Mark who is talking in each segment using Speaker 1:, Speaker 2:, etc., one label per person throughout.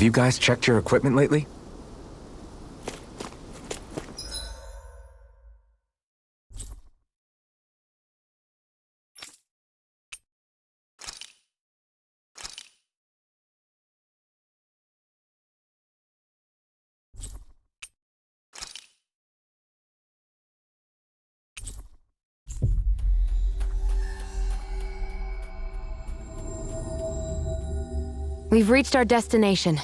Speaker 1: Have you guys checked your equipment lately?
Speaker 2: We've reached our destination.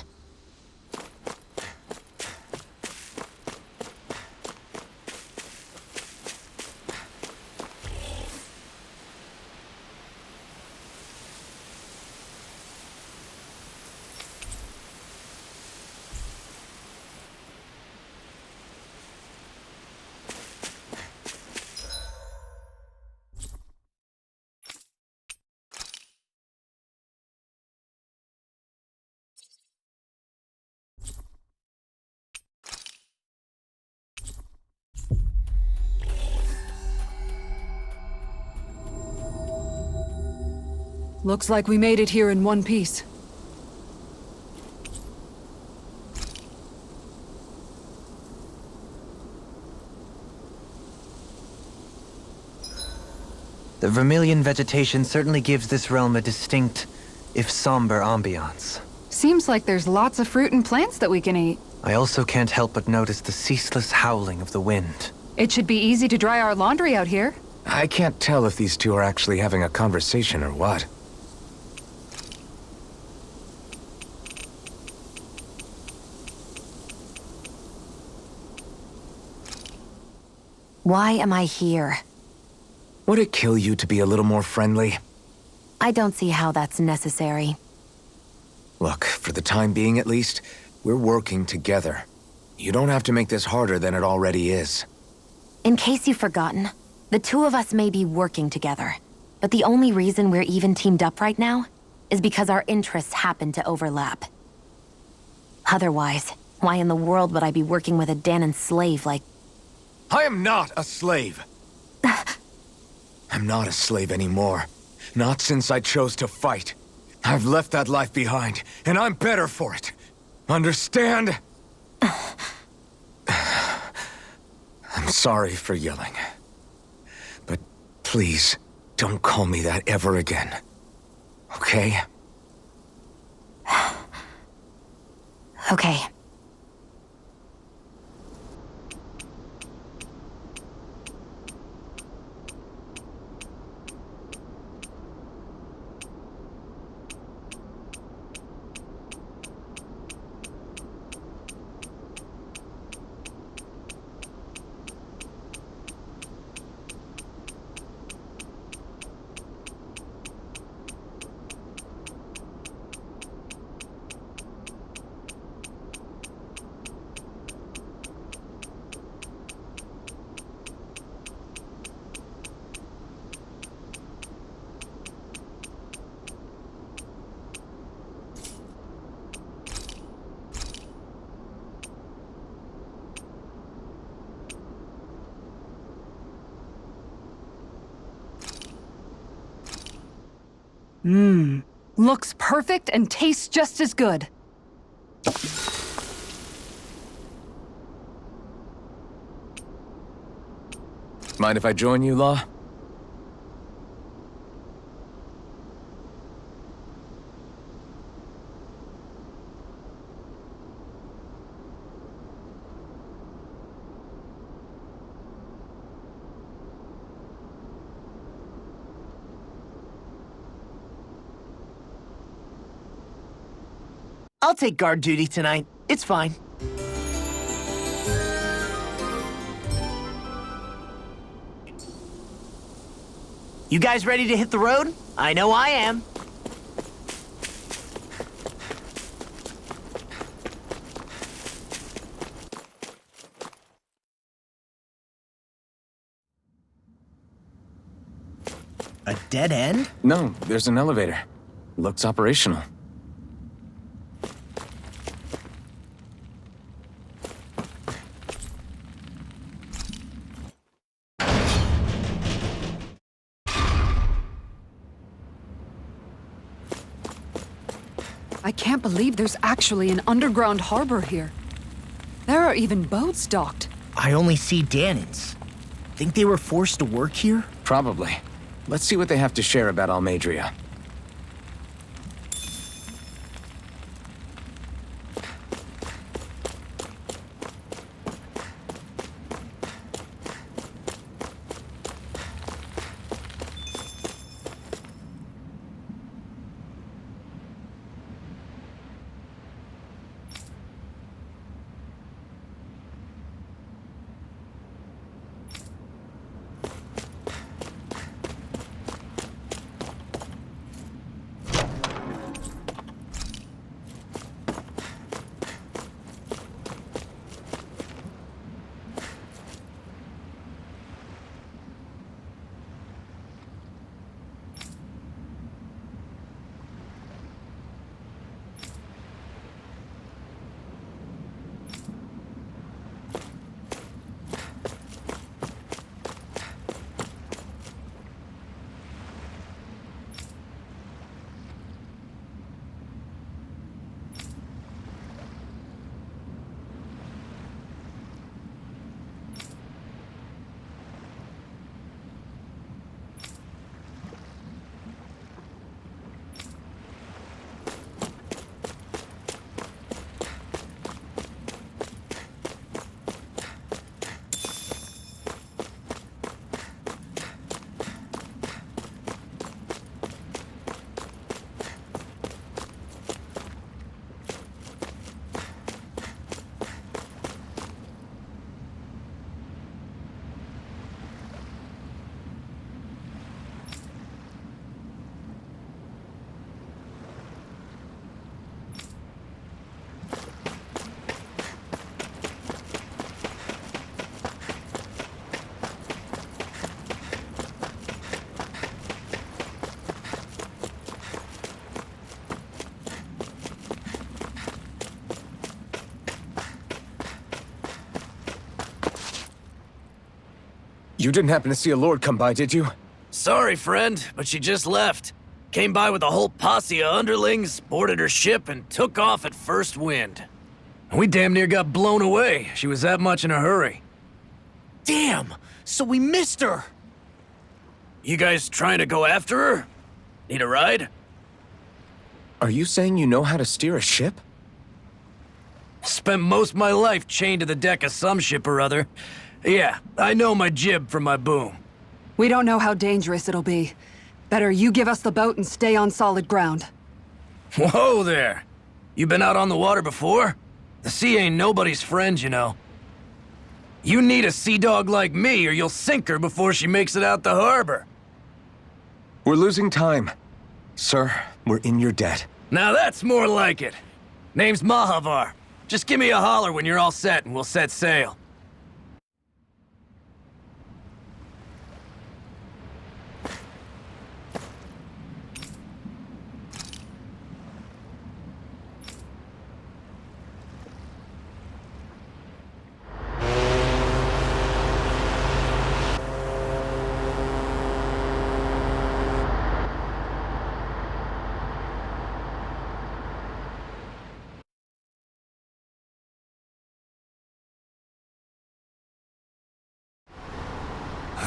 Speaker 3: Looks like we made it here in one piece.
Speaker 4: The Vermilion vegetation certainly gives this realm a distinct, if somber, ambiance.
Speaker 3: Seems like there's lots of fruit and plants that we can eat.
Speaker 4: I also can't help but notice the ceaseless howling of the wind.
Speaker 3: It should be easy to dry our laundry out here.
Speaker 1: I can't tell if these two are actually having a conversation or what.
Speaker 2: Why am I here?
Speaker 1: Would it kill you to be a little more friendly?
Speaker 2: I don't see how that's necessary.
Speaker 1: Look, for the time being at least, we're working together. You don't have to make this harder than it already is.
Speaker 2: In case you've forgotten, the two of us may be working together, but the only reason we're even teamed up right now is because our interests happen to overlap. Otherwise, why in the world would I be working with a Dahnan slave like...
Speaker 1: I am not a slave! I'm not a slave anymore. Not since I chose to fight. I've left that life behind, and I'm better for it. Understand? I'm sorry for yelling. But please, don't call me that ever again. Okay?
Speaker 2: Okay.
Speaker 3: Looks perfect and tastes just as good.
Speaker 1: Mind if I join you, Law?
Speaker 5: I'll take guard duty tonight. It's fine. You guys ready to hit the road? I know I am. A dead end?
Speaker 1: No, there's an elevator. Looks operational.
Speaker 3: I can't believe there's actually an underground harbor here. There are even boats docked.
Speaker 5: I only see Danans. Think they were forced to work here?
Speaker 1: Probably. Let's see what they have to share about Almadria. You didn't happen to see a lord come by, did you?
Speaker 6: Sorry, friend, but she just left. Came by with a whole posse of underlings, boarded her ship, and took off at first wind. We damn near got blown away. She was that much in a hurry.
Speaker 5: Damn! So we missed her!
Speaker 6: You guys trying to go after her? Need a ride?
Speaker 1: Are you saying you know how to steer a ship?
Speaker 6: Spent most of my life chained to the deck of some ship or other. Yeah, I know my jib from my boom.
Speaker 3: We don't know how dangerous it'll be. Better you give us the boat and stay on solid ground.
Speaker 6: Whoa there! You been out on the water before? The sea ain't nobody's friend, you know. You need a sea dog like me or you'll sink her before she makes it out the harbor.
Speaker 1: We're losing time. Sir, we're in your debt.
Speaker 6: Now that's more like it. Name's Mahavar. Just give me a holler when you're all set and we'll set sail.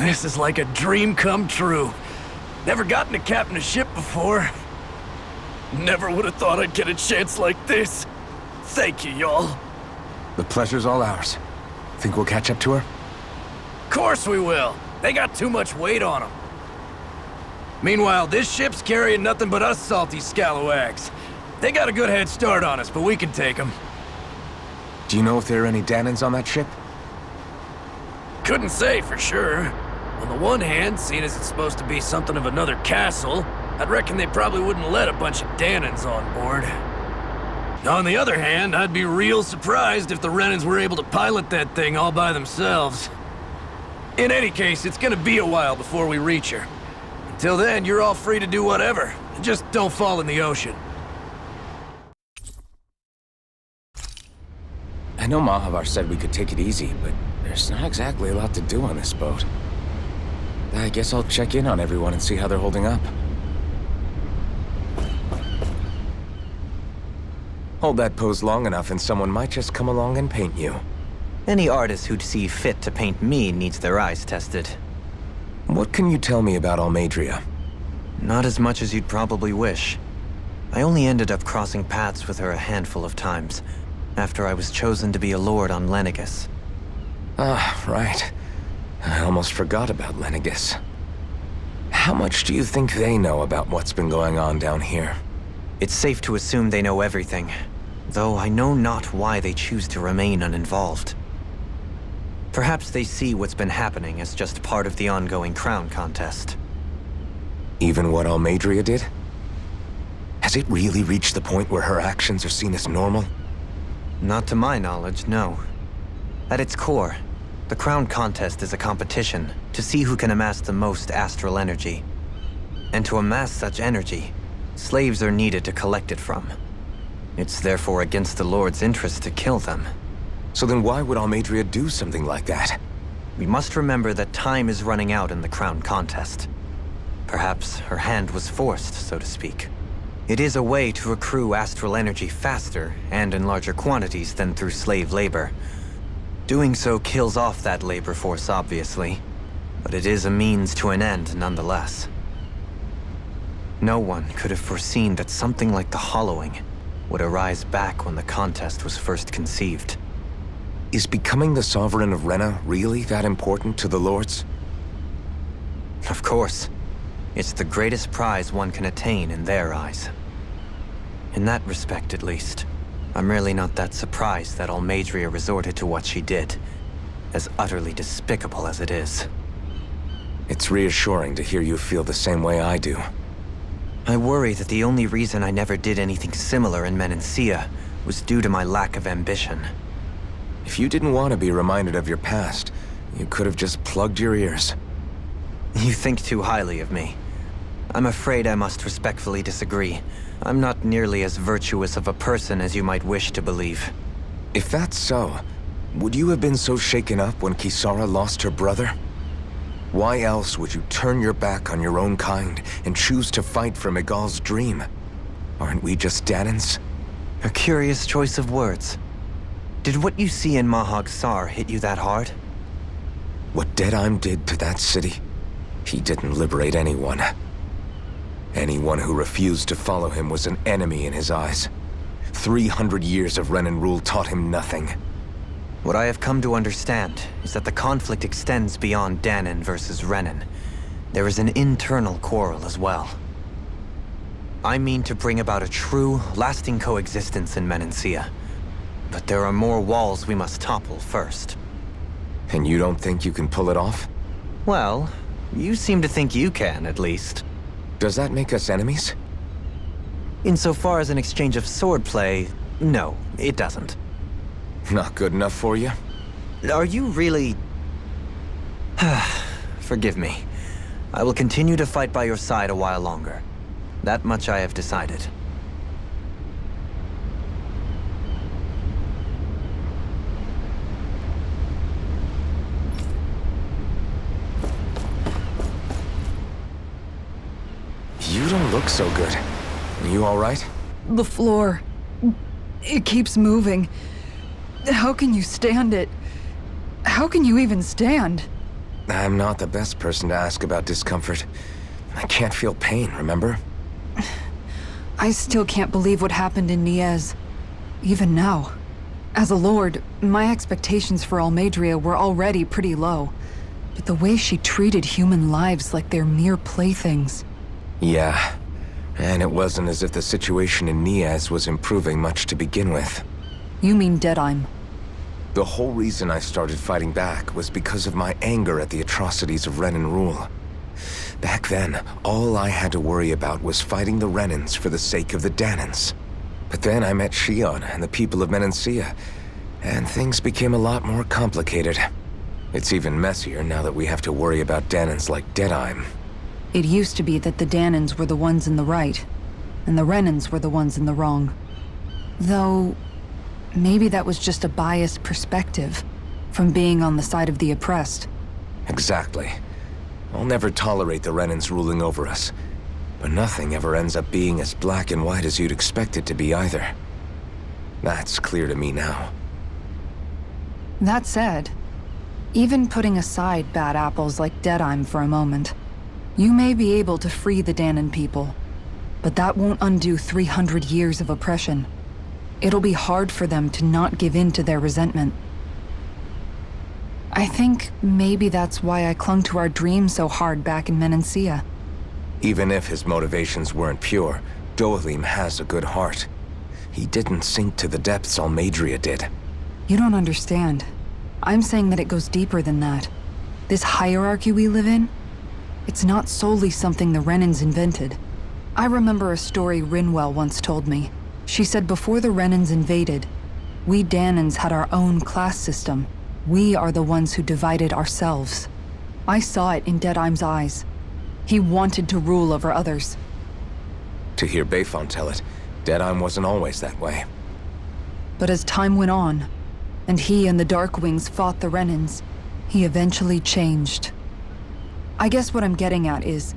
Speaker 6: This is like a dream come true. Never gotten to captain a ship before. Never would have thought I'd get a chance like this. Thank you, y'all.
Speaker 1: The pleasure's all ours. Think we'll catch up to her?
Speaker 6: Course we will. They got too much weight on them. Meanwhile, this ship's carrying nothing but us salty scalawags. They got a good head start on us, but we can take them.
Speaker 1: Do you know if there are any Danans on that ship?
Speaker 6: Couldn't say for sure. On the one hand, seeing as it's supposed to be something of another castle, I'd reckon they probably wouldn't let a bunch of Danans on board. On the other hand, I'd be real surprised if the Renans were able to pilot that thing all by themselves. In any case, it's gonna be a while before we reach her. Until then, you're all free to do whatever. Just don't fall in the ocean.
Speaker 7: I know Mahavar said we could take it easy, but there's not exactly a lot to do on this boat. I guess I'll check in on everyone and see how they're holding up.
Speaker 1: Hold that pose long enough and someone might just come along and paint you.
Speaker 4: Any artist who'd see fit to paint me needs their eyes tested.
Speaker 1: What can you tell me about Almeidrea?
Speaker 4: Not as much as you'd probably wish. I only ended up crossing paths with her a handful of times, after I was chosen to be a lord on Lenegus.
Speaker 1: Ah, right. I almost forgot about Lenegus. How much do you think they know about what's been going on down here?
Speaker 4: It's safe to assume they know everything, though I know not why they choose to remain uninvolved. Perhaps they see what's been happening as just part of the ongoing crown contest.
Speaker 1: Even what Almeidrea did? Has it really reached the point where her actions are seen as normal?
Speaker 4: Not to my knowledge, no. At its core, the crown contest is a competition to see who can amass the most astral energy. And to amass such energy, slaves are needed to collect it from. It's therefore against the Lord's interest to kill them.
Speaker 1: So then why would Almeidrea do something like that?
Speaker 4: We must remember that time is running out in the crown contest. Perhaps her hand was forced, so to speak. It is a way to accrue astral energy faster and in larger quantities than through slave labor. Doing so kills off that labor force, obviously, but it is a means to an end nonetheless. No one could have foreseen that something like the Hollowing would arise back when the contest was first conceived.
Speaker 1: Is becoming the Sovereign of Rena really that important to the Lords?
Speaker 4: Of course. It's the greatest prize one can attain in their eyes. In that respect, at least, I'm really not that surprised that Almeidrea resorted to what she did, as utterly despicable as it is.
Speaker 1: It's reassuring to hear you feel the same way I do.
Speaker 4: I worry that the only reason I never did anything similar in Menancia was due to my lack of ambition.
Speaker 1: If you didn't want to be reminded of your past, you could have just plugged your ears.
Speaker 4: You think too highly of me. I'm afraid I must respectfully disagree. I'm not nearly as virtuous of a person as you might wish to believe.
Speaker 1: If that's so, would you have been so shaken up when Kisara lost her brother? Why else would you turn your back on your own kind and choose to fight for Miguel's dream? Aren't we just Danans?
Speaker 4: A curious choice of words. Did what you see in Mahag Saar hit you that hard?
Speaker 1: What Deadheim did to that city, he didn't liberate anyone. Anyone who refused to follow him was an enemy in his eyes. 300 years of Renan rule taught him nothing.
Speaker 4: What I have come to understand is that the conflict extends beyond Danan versus Renan. There is an internal quarrel as well. I mean to bring about a true, lasting coexistence in Menancia. But there are more walls we must topple first.
Speaker 1: And you don't think you can pull it off?
Speaker 4: Well, you seem to think you can, at least.
Speaker 1: Does that make us enemies?
Speaker 4: Insofar as an exchange of swordplay, no, it doesn't.
Speaker 1: Not good enough for you?
Speaker 4: Are you really... Forgive me. I will continue to fight by your side a while longer. That much I have decided.
Speaker 1: You don't look so good. Are you all right?
Speaker 3: The floor. It keeps moving. How can you stand it? How can you even stand?
Speaker 1: I'm not the best person to ask about discomfort. I can't feel pain, remember?
Speaker 3: I still can't believe what happened in Niez. Even now. As a lord, my expectations for Almeidrea were already pretty low. But the way she treated human lives like they're mere playthings.
Speaker 1: Yeah. And it wasn't as if the situation in Niaz was improving much to begin with.
Speaker 3: You mean Deadheim.
Speaker 1: The whole reason I started fighting back was because of my anger at the atrocities of Renan rule. Back then, all I had to worry about was fighting the Renans for the sake of the Danans. But then I met Shion and the people of Menancia, and things became a lot more complicated. It's even messier now that we have to worry about Danans like Deadheim.
Speaker 3: It used to be that the Danans were the ones in the right, and the Renans were the ones in the wrong. Though, maybe that was just a biased perspective from being on the side of the oppressed.
Speaker 1: Exactly. I'll never tolerate the Renans ruling over us. But nothing ever ends up being as black and white as you'd expect it to be either. That's clear to me now.
Speaker 3: That said, even putting aside bad apples like Deadheim for a moment, you may be able to free the Danan people, but that won't undo 300 years of oppression. It'll be hard for them to not give in to their resentment. I think maybe that's why I clung to our dream so hard back in Menancia.
Speaker 1: Even if his motivations weren't pure, Dohalim has a good heart. He didn't sink to the depths Almeidrea did.
Speaker 3: You don't understand. I'm saying that it goes deeper than that. This hierarchy we live in, it's not solely something the Renans invented. I remember a story Rinwell once told me. She said before the Renans invaded, we Danans had our own class system. We are the ones who divided ourselves. I saw it in Deadheim's eyes. He wanted to rule over others.
Speaker 1: To hear Bayfon tell it, Deadheim wasn't always that way.
Speaker 3: But as time went on, and he and the Darkwings fought the Renans, he eventually changed. I guess what I'm getting at is,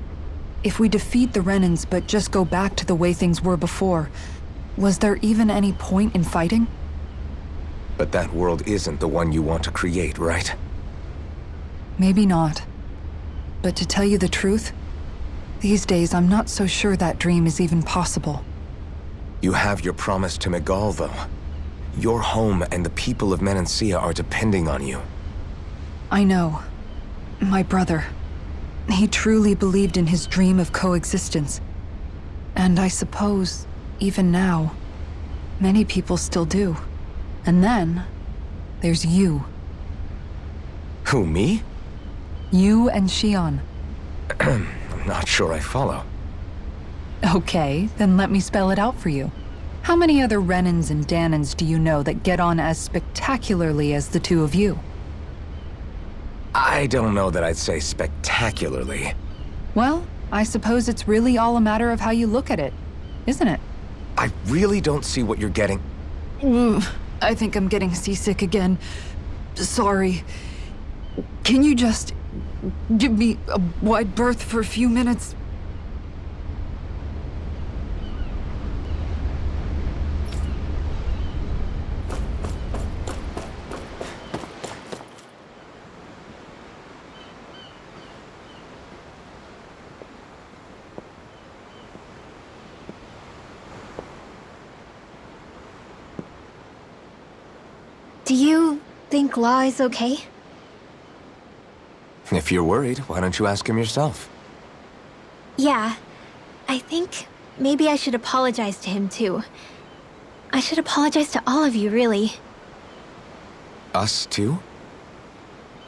Speaker 3: if we defeat the Renans but just go back to the way things were before, was there even any point in fighting?
Speaker 1: But that world isn't the one you want to create, right?
Speaker 3: Maybe not. But to tell you the truth, these days I'm not so sure that dream is even possible.
Speaker 1: You have your promise to Megal, though. Your home and the people of Menancia are depending on you.
Speaker 3: I know. My brother. He truly believed in his dream of coexistence. And I suppose, even now, many people still do. And then, there's you.
Speaker 1: Who, me?
Speaker 3: You and Shion.
Speaker 1: I'm not sure I follow.
Speaker 3: Okay, then let me spell it out for you. How many other Renans and Danans do you know that get on as spectacularly as the two of you?
Speaker 1: I don't know that I'd say spectacularly.
Speaker 3: Well, I suppose it's really all a matter of how you look at it, isn't it?
Speaker 1: I really don't see what you're getting.
Speaker 3: I think I'm getting seasick again. Sorry. Can you just give me a wide berth for a few minutes?
Speaker 2: Do you think Law is okay?
Speaker 1: If you're worried, why don't you ask him yourself?
Speaker 2: Yeah. I think maybe I should apologize to him too. I should apologize to all of you, really.
Speaker 1: Us too?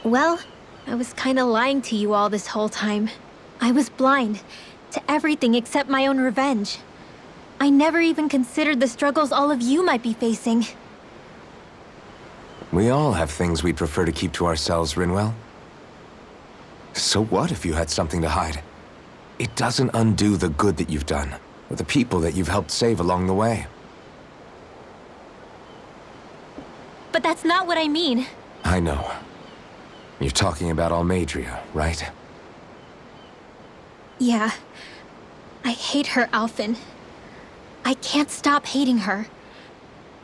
Speaker 2: Well, I was kinda lying to you all this whole time. I was blind to everything except my own revenge. I never even considered the struggles all of you might be facing.
Speaker 1: We all have things we'd prefer to keep to ourselves, Rinwell. So what if you had something to hide? It doesn't undo the good that you've done, or the people that you've helped save along the way.
Speaker 2: But that's not what I mean.
Speaker 1: I know. You're talking about Almeidrea, right?
Speaker 2: Yeah. I hate her, Alphen. I can't stop hating her.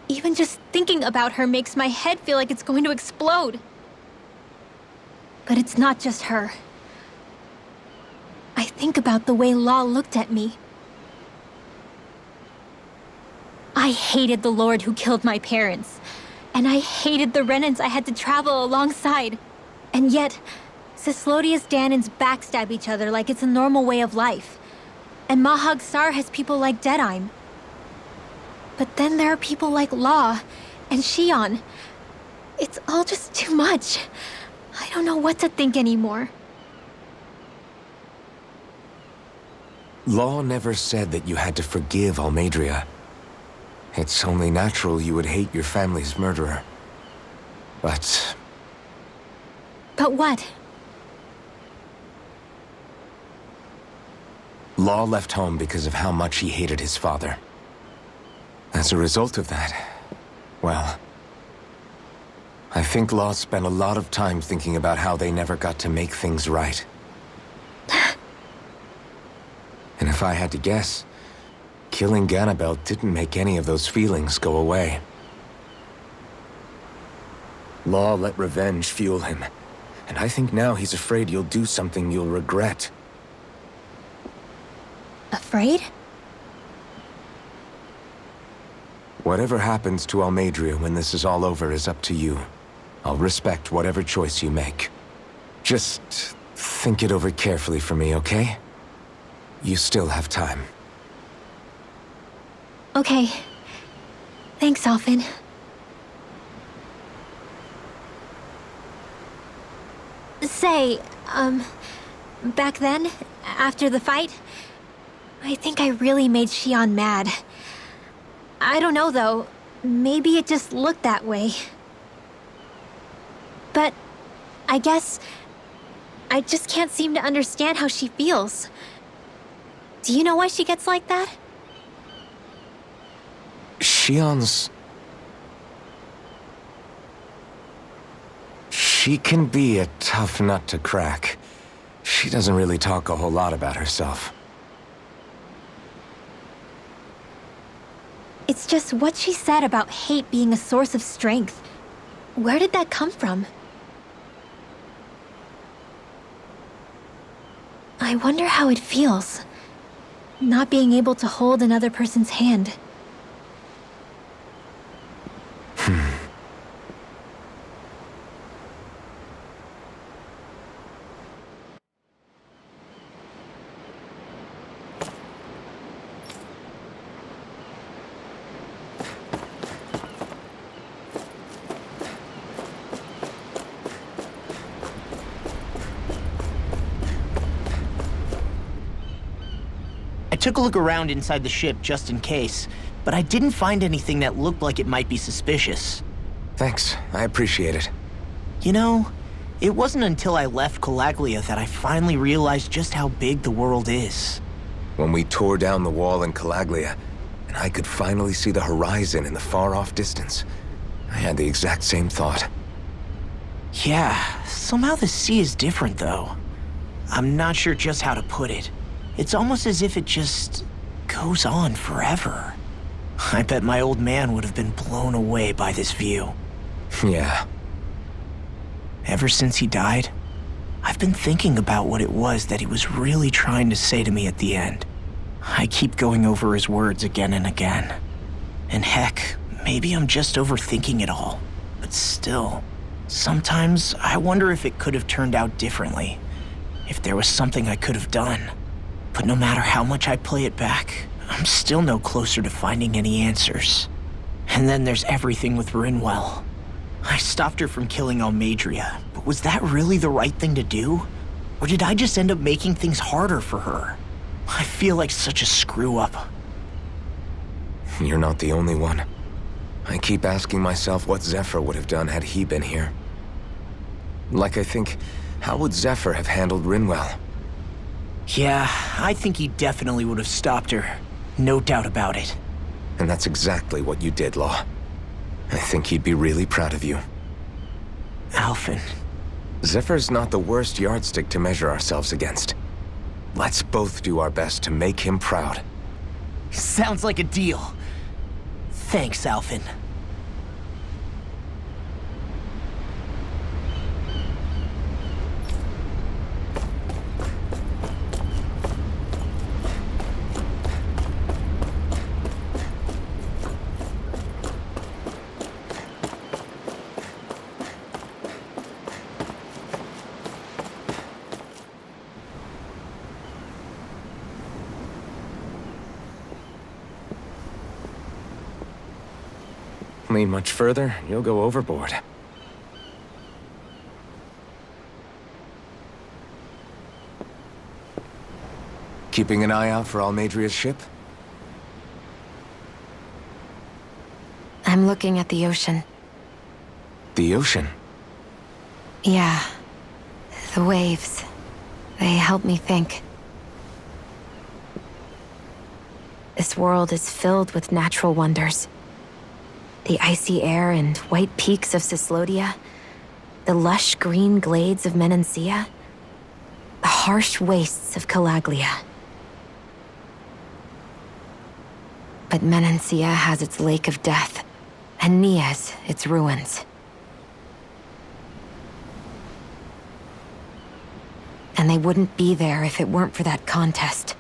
Speaker 2: Even just thinking about her makes my head feel like it's going to explode. But it's not just her. I think about the way Law looked at me. I hated the Lord who killed my parents. And I hated the Renans I had to travel alongside. And yet, Cyslodia's Danans backstab each other like it's a normal way of life. And Mahag Sar has people like Deadime. But then there are people like Law and Shion. It's all just too much. I don't know what to think anymore.
Speaker 1: Law never said that you had to forgive Almeidrea. It's only natural you would hate your family's murderer. But
Speaker 2: But what?
Speaker 1: Law left home because of how much he hated his father. As a result of that, well, I think Law spent a lot of time thinking about how they never got to make things right. And if I had to guess, killing Ganabel didn't make any of those feelings go away. Law let revenge fuel him, and I think now he's afraid you'll do something you'll regret.
Speaker 2: Afraid?
Speaker 1: Whatever happens to Almeidrea when this is all over is up to you. I'll respect whatever choice you make. Just think it over carefully for me, okay? You still have time.
Speaker 2: Okay. Thanks, Alphen. Say, back then, after the fight, I think I really made Shion mad. I don't know, though. Maybe it just looked that way. But I guess I just can't seem to understand how she feels. Do you know why she gets like that?
Speaker 1: Shion's... She can be a tough nut to crack. She doesn't really talk a whole lot about herself.
Speaker 2: It's just what she said about hate being a source of strength. Where did that come from? I wonder how it feels, not being able to hold another person's hand.
Speaker 5: I took a look around inside the ship just in case, but I didn't find anything that looked like it might be suspicious.
Speaker 1: Thanks, I appreciate it.
Speaker 5: You know, it wasn't until I left Calaglia that I finally realized just how big the world is.
Speaker 1: When we tore down the wall in Calaglia, and I could finally see the horizon in the far-off distance, I had the exact same thought.
Speaker 5: Yeah, somehow the sea is different though. I'm not sure just how to put it. It's almost as if it just goes on forever. I bet my old man would have been blown away by this view.
Speaker 1: Yeah.
Speaker 5: Ever since he died, I've been thinking about what it was that he was really trying to say to me at the end. I keep going over his words again and again. And heck, maybe I'm just overthinking it all. But still, sometimes I wonder if it could have turned out differently. If there was something I could have done. But no matter how much I play it back, I'm still no closer to finding any answers. And then there's everything with Rinwell. I stopped her from killing Almeidrea, but was that really the right thing to do? Or did I just end up making things harder for her? I feel like such a screw-up.
Speaker 1: You're not the only one. I keep asking myself what Zephyr would have done had he been here. Like I think, how would Zephyr have handled Rinwell?
Speaker 5: Yeah, I think he definitely would have stopped her. No doubt about it.
Speaker 1: And that's exactly what you did, Law. I think he'd be really proud of you.
Speaker 5: Alphen.
Speaker 1: Zephyr's not the worst yardstick to measure ourselves against. Let's both do our best to make him proud.
Speaker 5: Sounds like a deal. Thanks, Alphen.
Speaker 7: Lean much further, you'll go overboard.
Speaker 1: Keeping an eye out for Almadria's ship?
Speaker 8: I'm looking at the ocean.
Speaker 1: The ocean?
Speaker 8: Yeah. The waves. They help me think. This world is filled with natural wonders. The icy air and white peaks of Cyslodia. The lush green glades of Menancia. The harsh wastes of Calaglia. But Menancia has its Lake of Death, and Nias its ruins. And they wouldn't be there if it weren't for that contest.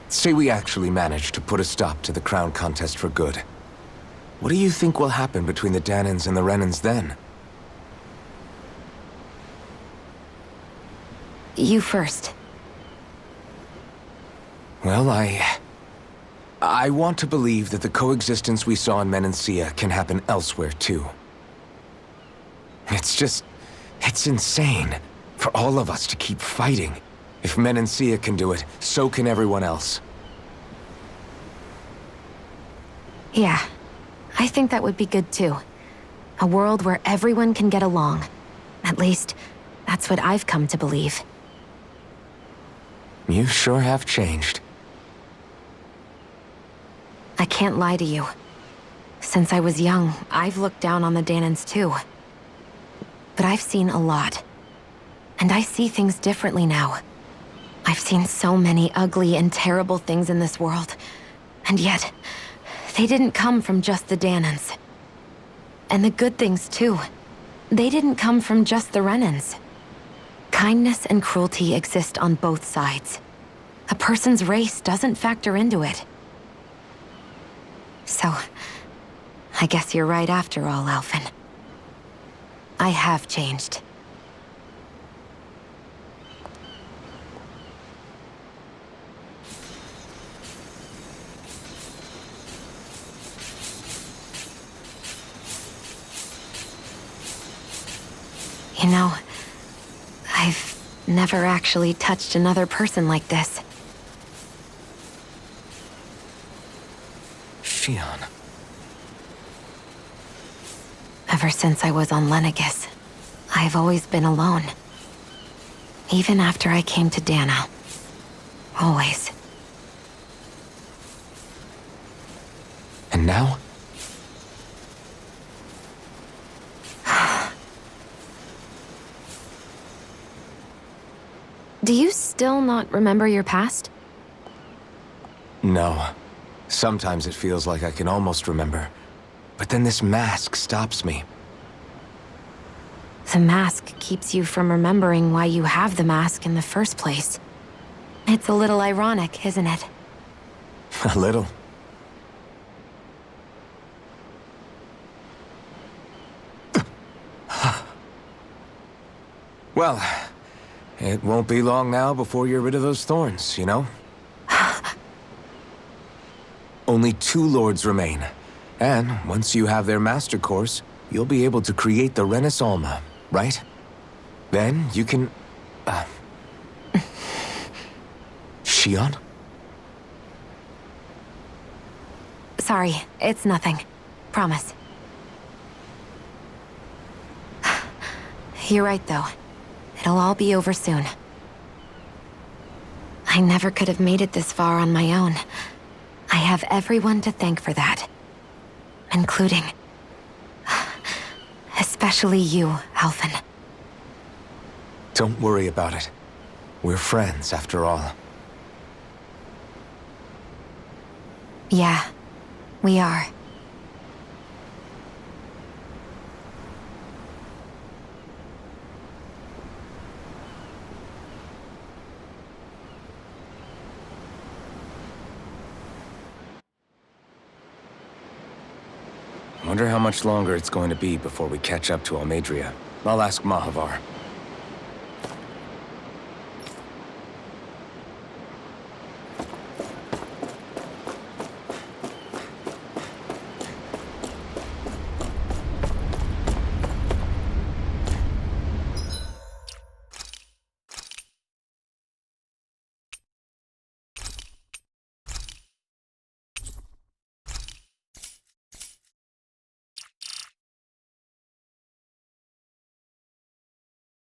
Speaker 1: Say we actually manage to put a stop to the crown contest for good. What do you think will happen between the Dahnans and the Renans then?
Speaker 8: You first.
Speaker 1: Well, I want to believe that the coexistence we saw in Menancia can happen elsewhere, too. It's insane for all of us to keep fighting. If Menancia can do it, so can everyone else.
Speaker 8: Yeah, I think that would be good too. A world where everyone can get along. At least, that's what I've come to believe.
Speaker 1: You sure have changed.
Speaker 8: I can't lie to you. Since I was young, I've looked down on the Dahnans too. But I've seen a lot. And I see things differently now. I've seen so many ugly and terrible things in this world. And yet, they didn't come from just the Dahnans. And the good things too. They didn't come from just the Renans. Kindness and cruelty exist on both sides. A person's race doesn't factor into it. So, I guess you're right after all, Alphen. I have changed. You know, I've never actually touched another person like this.
Speaker 1: Shionne.
Speaker 8: Ever since I was on Lenegis, I've always been alone. Even after I came to Dahna. Always.
Speaker 1: And now?
Speaker 8: Do you still not remember your past?
Speaker 1: No. Sometimes it feels like I can almost remember. But then this mask stops me.
Speaker 8: The mask keeps you from remembering why you have the mask in the first place. It's a little ironic, isn't it?
Speaker 1: A little. Well, it won't be long now before you're rid of those thorns, you know? Only 2 lords remain. And once you have their master course, you'll be able to create the Renis Alma, right? Then you can... Shionne?
Speaker 8: Sorry, it's nothing. Promise. You're right, though. It'll all be over soon. I never could have made it this far on my own. I have everyone to thank for that. Including... especially you, Alphen.
Speaker 1: Don't worry about it. We're friends, after all.
Speaker 8: Yeah, we are.
Speaker 7: Wonder how much longer it's going to be before we catch up to Almadria. I'll ask Mahavar.